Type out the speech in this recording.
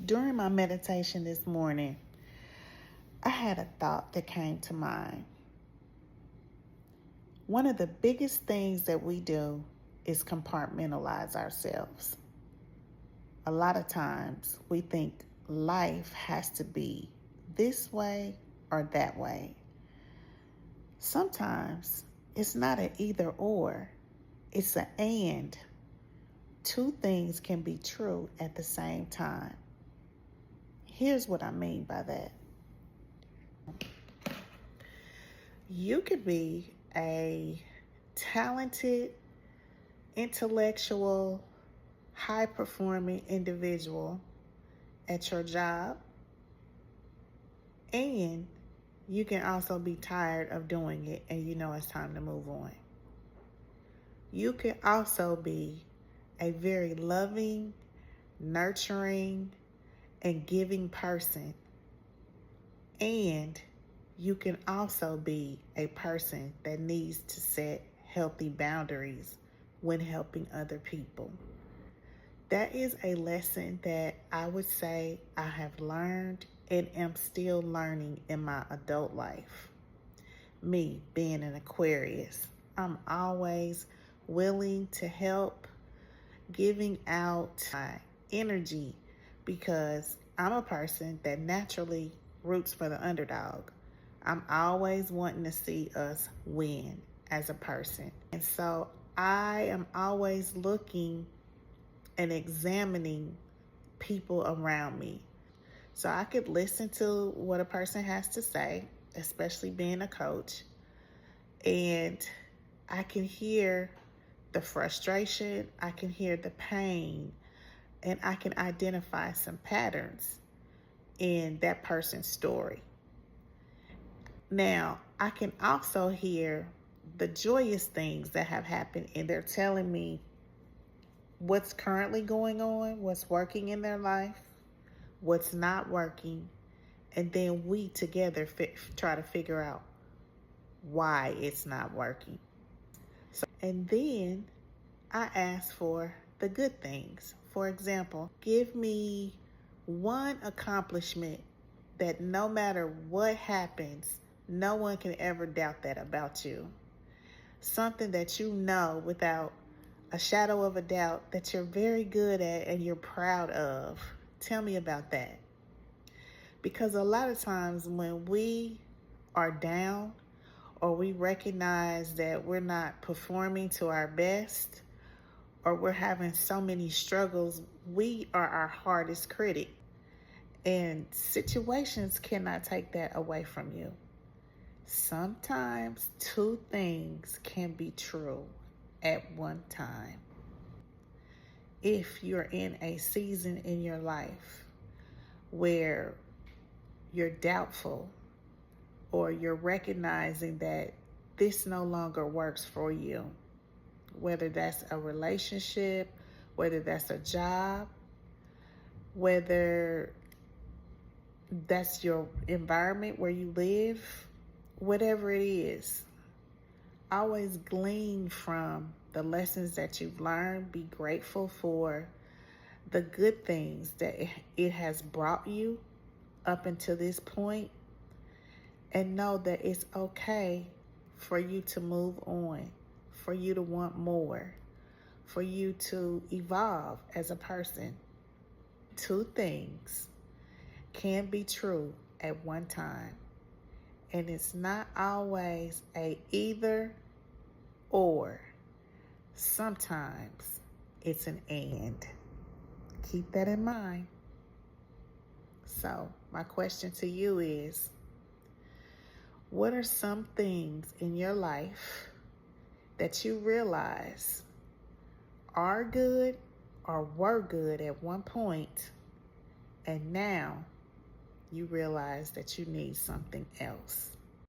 During my meditation this morning, I had a thought that came to mind. One of the biggest things that we do is compartmentalize ourselves. A lot of times we think life has to be this way or that way. Sometimes it's not an either or, it's an and. Two things can be true at the same time. Here's what I mean by that. You could be a talented, intellectual, high-performing individual at your job, and you can also be tired of doing it and you know it's time to move on. You can also be a very loving, nurturing, and giving person, and you can also be a person that needs to set healthy boundaries when helping other people. That is a lesson that I would say I have learned and am still learning in my adult life. Me being an Aquarius, I'm always willing to help, giving out my energy because I'm a person that naturally roots for the underdog. I'm always wanting to see us win as a person. And so I am always looking and examining people around me. So I could listen to what a person has to say, especially being a coach, and I can hear the frustration, I can hear the pain, and I can identify some patterns in that person's story. Now, I can also hear the joyous things that have happened, and they're telling me what's currently going on, what's working in their life, what's not working, and then we together try to figure out why it's not working. And then I ask for the good things. For example, give me one accomplishment that no matter what happens, no one can ever doubt that about you. Something that you know without a shadow of a doubt that you're very good at and you're proud of. Tell me about that. Because a lot of times when we are down or we recognize that we're not performing to our best or we're having so many struggles, we are our hardest critic. And situations cannot take that away from you. Sometimes two things can be true at one time. If you're in a season in your life where you're doubtful or you're recognizing that this no longer works for you, whether that's a relationship, whether that's a job, whether that's your environment where you live, whatever it is, always glean from the lessons that you've learned. Be grateful for the good things that it has brought you up until this point, and know that it's okay for you to move on, for you to want more, for you to evolve as a person. Two things can be true at one time, and it's not always a either or. Sometimes it's an and. Keep that in mind. So my question to you is, what are some things in your life that you realize are good or were good at one point, and now you realize that you need something else?